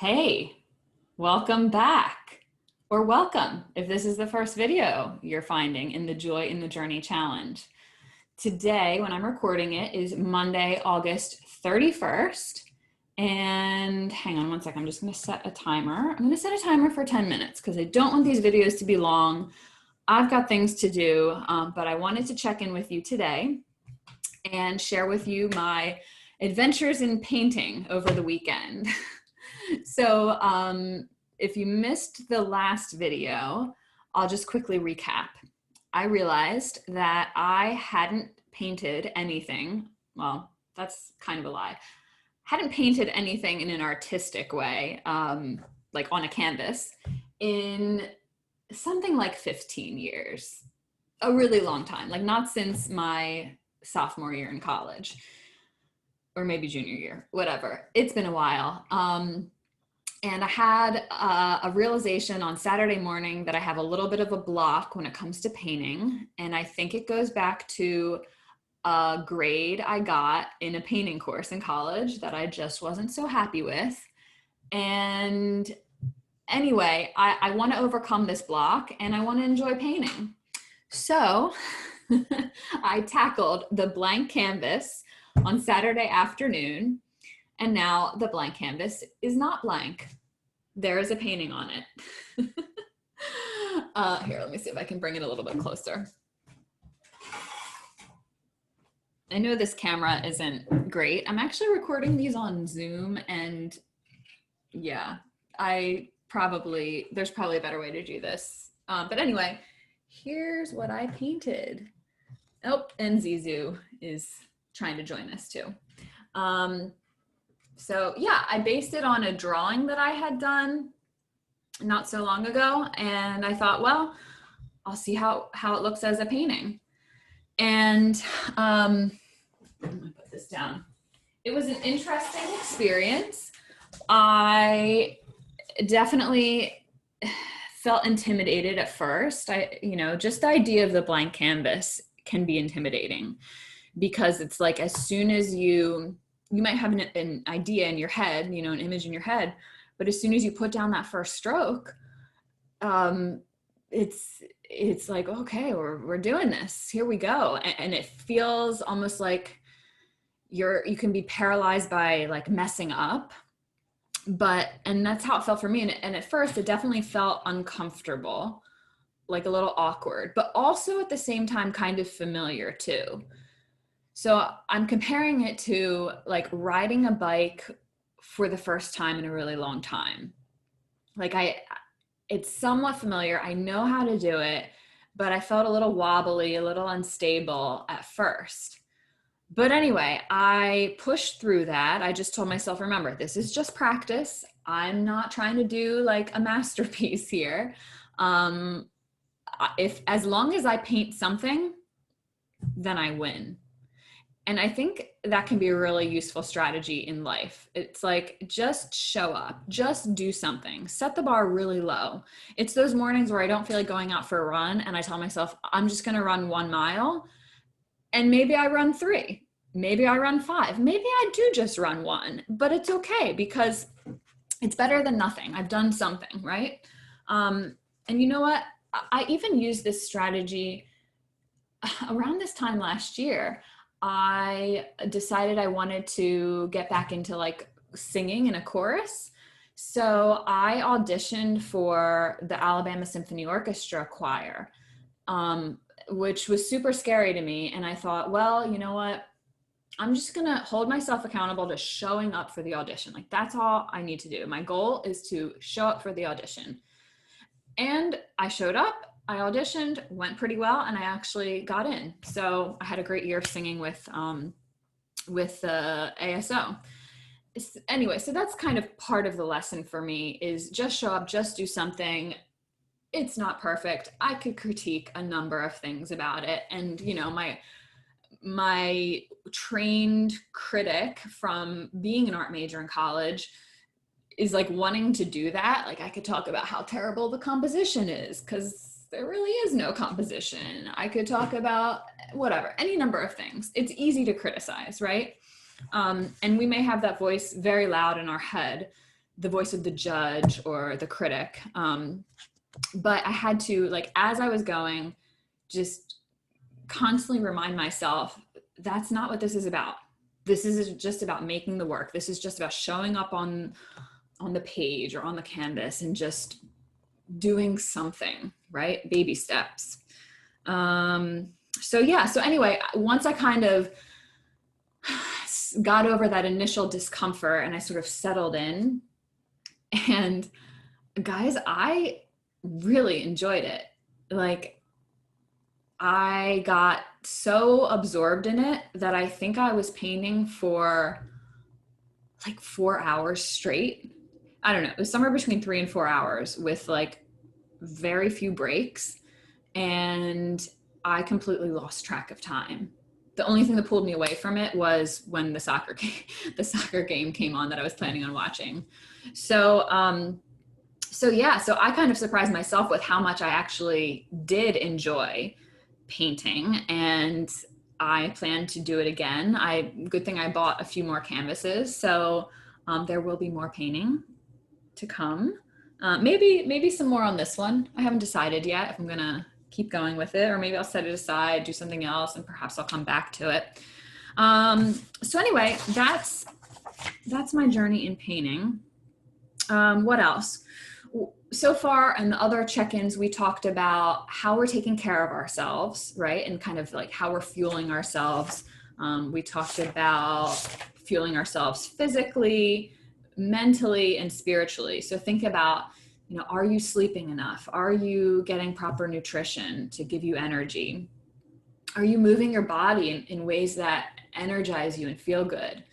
Hey, welcome back, or welcome if this is the first video you're finding in the Joy in the Journey Challenge. Today, when I'm recording it, is Monday, August 31st. And hang on one sec, I'm just gonna set a timer. I'm gonna set a timer for 10 minutes because I don't want these videos to be long. I've got things to do, but I wanted to check in with you today and share with you my adventures in painting over the weekend. So if you missed the last video, I'll just quickly recap. I realized that I hadn't painted anything. Well, that's kind of a lie. Hadn't painted anything in an artistic way, like on a canvas, in something like 15 years. A really long time, like not since my sophomore year in college, or maybe junior year, whatever. It's been a while. And I had a realization on Saturday morning that I have a little bit of a block when it comes to painting. And I think it goes back to a grade I got in a painting course in college that I just wasn't so happy with. And anyway, I want to overcome this block and I want to enjoy painting. So I tackled the blank canvas on Saturday afternoon. And now the blank canvas is not blank. There is a painting on it. Here, let me see if I can bring it a little bit closer. I know this camera isn't great. I'm actually recording these on Zoom, and yeah, there's probably a better way to do this. But anyway, here's what I painted. Oh, and Zizu is trying to join us too. So yeah, I based it on a drawing that I had done not so long ago. And I thought, well, I'll see how it looks as a painting. And I'm gonna put this down. It was an interesting experience. I definitely felt intimidated at first. Just the idea of the blank canvas can be intimidating because it's like, as soon as you might have an idea in your head, an image in your head, but as soon as you put down that first stroke, it's like, okay, we're doing this, here we go. And it feels almost like you can be paralyzed by like messing up. And that's how it felt for me. And at first it definitely felt uncomfortable, like a little awkward, but also at the same time kind of familiar too. So I'm comparing it to like riding a bike for the first time in a really long time. Like it's somewhat familiar. I know how to do it, but I felt a little wobbly, a little unstable at first. But anyway, I pushed through that. I just told myself, remember, this is just practice. I'm not trying to do like a masterpiece here. As long as I paint something, then I win. And I think that can be a really useful strategy in life. It's like, just show up, just do something, set the bar really low. It's those mornings where I don't feel like going out for a run and I tell myself, I'm just going to run 1 mile, and maybe I run 3, maybe I run 5, maybe I do just run 1, but it's okay because it's better than nothing. I've done something, right? And you know what? I even used this strategy around this time last year. I decided I wanted to get back into like singing in a chorus. So I auditioned for the Alabama Symphony Orchestra choir, which was super scary to me. And I thought, well, you know what? I'm just going to hold myself accountable to showing up for the audition. Like, that's all I need to do. My goal is to show up for the audition. And I showed up. I auditioned, went pretty well, and I actually got in. So I had a great year singing with ASO. Anyway, so that's kind of part of the lesson for me, is just show up, just do something. It's not perfect. I could critique a number of things about it. And, my trained critic from being an art major in college is like wanting to do that. Like, I could talk about how terrible the composition is because there really is no composition. I could talk about whatever, any number of things. It's easy to criticize, right? And we may have that voice very loud in our head the voice of the judge or the critic. But I had to, like, as I was going, just constantly remind myself, that's not what this is about. This is just about making the work. This is just about showing up on the page or on the canvas and just doing something, right? Baby steps. So anyway, once I kind of got over that initial discomfort and I sort of settled in, and guys, I really enjoyed it. Like, I got so absorbed in it that I think I was painting for like 4 hours straight. I don't know. It was somewhere between 3 and 4 hours with like very few breaks. And I completely lost track of time. The only thing that pulled me away from it was when the soccer game came on that I was planning on watching. So I kind of surprised myself with how much I actually did enjoy painting, and I plan to do it again. Good thing I bought a few more canvases, so there will be more painting to come. Maybe some more on this one. I haven't decided yet if I'm gonna keep going with it, or maybe I'll set it aside, do something else, and perhaps I'll come back to it. So anyway, that's my journey in painting. What else? So far in the other check-ins, we talked about how we're taking care of ourselves, right? And kind of like how we're fueling ourselves. We talked about fueling ourselves physically, mentally, and spiritually. So think about, are you sleeping enough? Are you getting proper nutrition to give you energy? Are you moving your body in ways that energize you and feel good?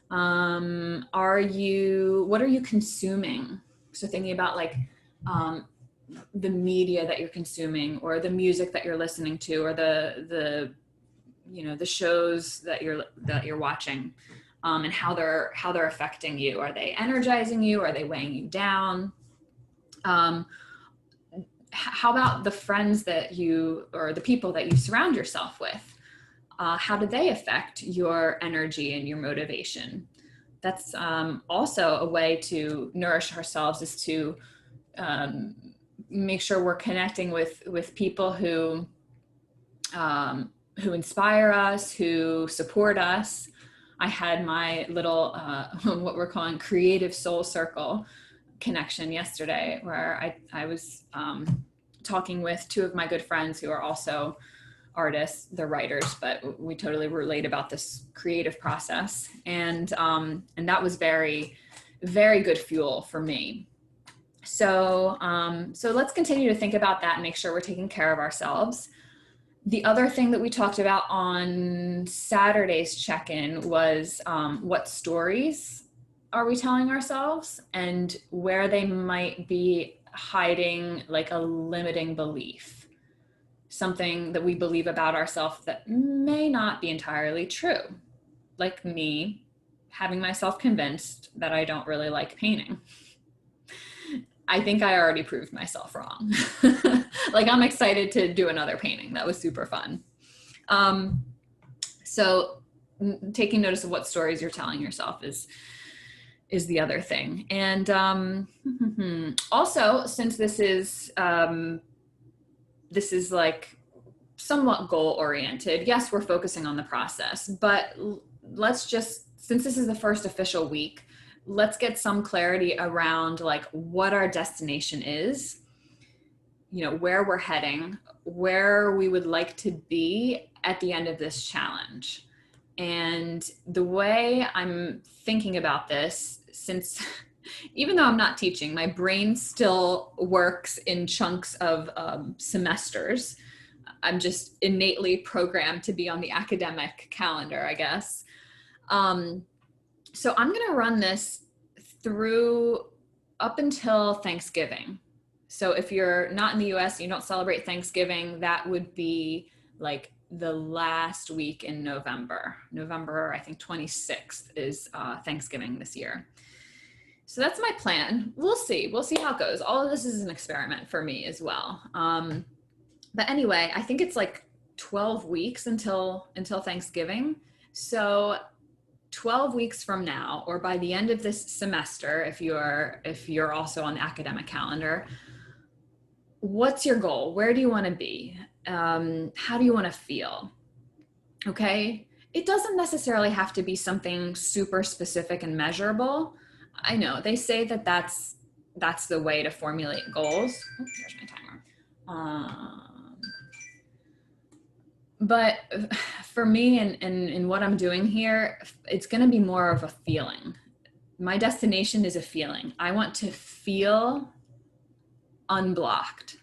What are you consuming? So thinking about like the media that you're consuming, or the music that you're listening to, or the shows that you're watching, and how they're affecting you. Are they energizing you? Are they weighing you down? How about the friends or the people that you surround yourself with? How do they affect your energy and your motivation? That's also a way to nourish ourselves, is to make sure we're connecting with people who inspire us, who support us. I had my little what we're calling creative soul circle connection yesterday, where I was talking with two of my good friends who are also artists. They're writers, but we totally relate about this creative process, and that was very, very good fuel for me. So let's continue to think about that and make sure we're taking care of ourselves. The other thing that we talked about on Saturday's check-in was what stories are we telling ourselves, and where they might be hiding like a limiting belief, something that we believe about ourselves that may not be entirely true. Like me having myself convinced that I don't really like painting. I think I already proved myself wrong. Like, I'm excited to do another painting. That was super fun. So taking notice of what stories you're telling yourself is the other thing. And also, since this is like somewhat goal oriented, yes, we're focusing on the process, but let's just, since this is the first official week, let's get some clarity around like what our destination is, where we're heading, where we would like to be at the end of this challenge. And the way I'm thinking about this, since even though I'm not teaching, my brain still works in chunks of semesters. I'm just innately programmed to be on the academic calendar, I guess. So I'm going to run this through up until Thanksgiving. So if you're not in the US, you don't celebrate Thanksgiving, that would be like the last week in November. November, I think 26th is Thanksgiving this year. So that's my plan. We'll see how it goes. All of this is an experiment for me as well. But anyway, I think it's like 12 weeks until Thanksgiving. So 12 weeks from now, or by the end of this semester, if you're also on the academic calendar, what's your goal? Where do you want to be? How do you want to feel? Okay. It doesn't necessarily have to be something super specific and measurable. I know they say that that's the way to formulate goals. Oh, there's my timer. But for me and what I'm doing here, it's going to be more of a feeling. My destination is a feeling. I want to feel unblocked.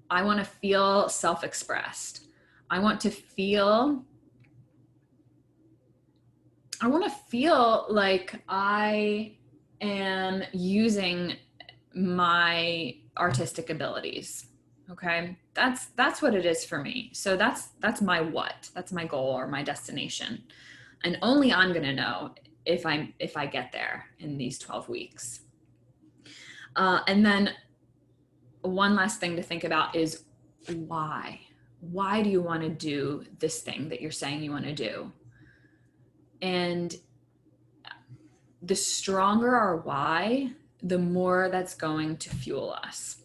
I want to feel self-expressed. I want to feel like I am using my artistic abilities. Okay. That's what it is for me. So that's my what, that's my goal or my destination. And only I'm going to know if I get there in these 12 weeks. And then one last thing to think about is why do you want to do this thing that you're saying you want to do? And the stronger our why, the more that's going to fuel us.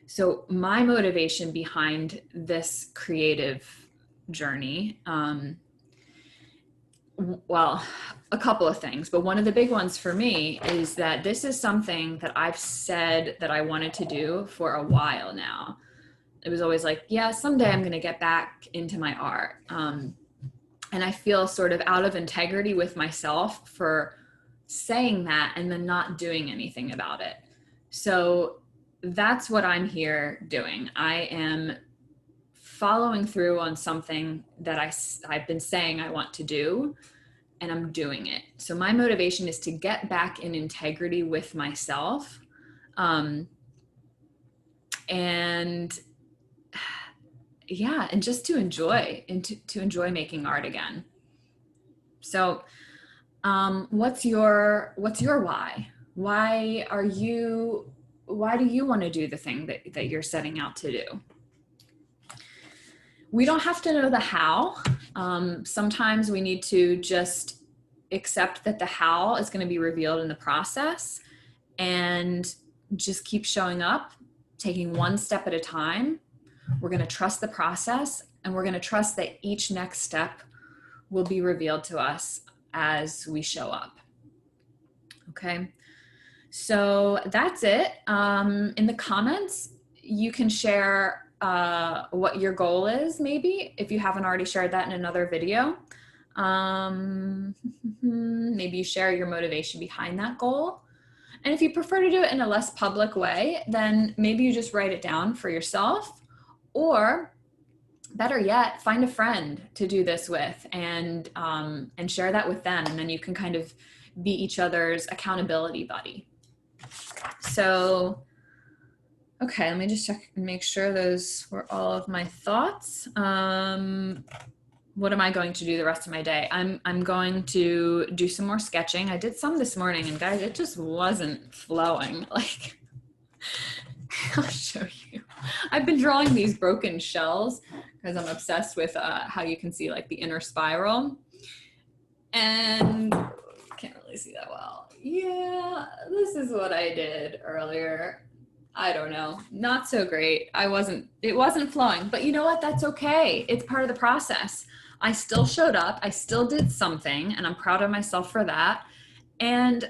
So my motivation behind this creative journey, well, a couple of things, but one of the big ones for me is that this is something that I've said that I wanted to do for a while now. It was always like, yeah, someday I'm going to get back into my art. And I feel sort of out of integrity with myself for saying that and then not doing anything about it. So that's what I'm here doing. I am following through on something that I've been saying I want to do, and I'm doing it. So my motivation is to get back in integrity with myself. And yeah, and just to enjoy and to enjoy making art again. So what's your why? Why do you want to do the thing that you're setting out to do? We don't have to know the how. Sometimes we need to just accept that the how is going to be revealed in the process and just keep showing up, taking one step at a time. We're going to trust the process, and we're going to trust that each next step will be revealed to us as we show up. Okay. So that's it. In the comments, you can share what your goal is, maybe, if you haven't already shared that in another video. Maybe you share your motivation behind that goal. And if you prefer to do it in a less public way, then maybe you just write it down for yourself, or better yet, find a friend to do this with and share that with them. And then you can kind of be each other's accountability buddy. So, okay, let me just check and make sure those were all of my thoughts. What am I going to do the rest of my day? I'm going to do some more sketching. I did some this morning, and guys, it just wasn't flowing. Like, I'll show you. I've been drawing these broken shells because I'm obsessed with how you can see like the inner spiral. And can't really see that well. Yeah, this is what I did earlier. I don't know, not so great. It wasn't flowing, but you know what? That's okay. It's part of the process. I still showed up. I still did something, and I'm proud of myself for that. And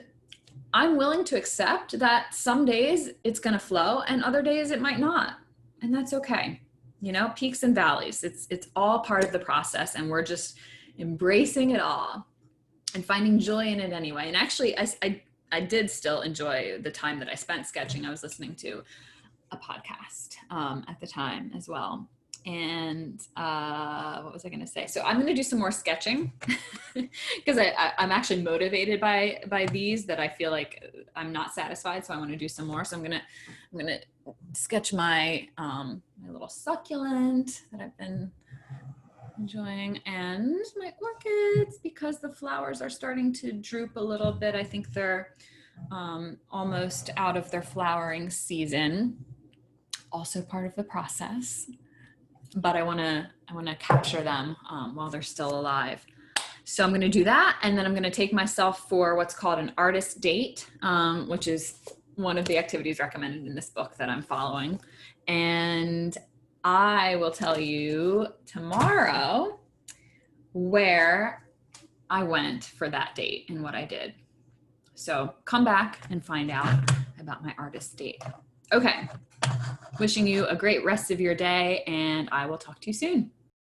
I'm willing to accept that some days it's going to flow and other days it might not. And that's okay. You know, peaks and valleys. It's all part of the process, and we're just embracing it all and finding joy in it anyway. And actually, I did still enjoy the time that I spent sketching. I was listening to a podcast at the time as well. And what was I going to say? So I'm going to do some more sketching because I'm actually motivated by these that I feel like I'm not satisfied. So I want to do some more. So I'm going to sketch my little succulent that I've been enjoying, and my orchids, because the flowers are starting to droop a little bit. I think they're almost out of their flowering season. Also part of the process, but I want to capture them while they're still alive. So I'm going to do that. And then I'm going to take myself for what's called an artist date, which is one of the activities recommended in this book that I'm following. And I will tell you tomorrow where I went for that date and what I did. So come back and find out about my artist date. Okay. Wishing you a great rest of your day, and I will talk to you soon.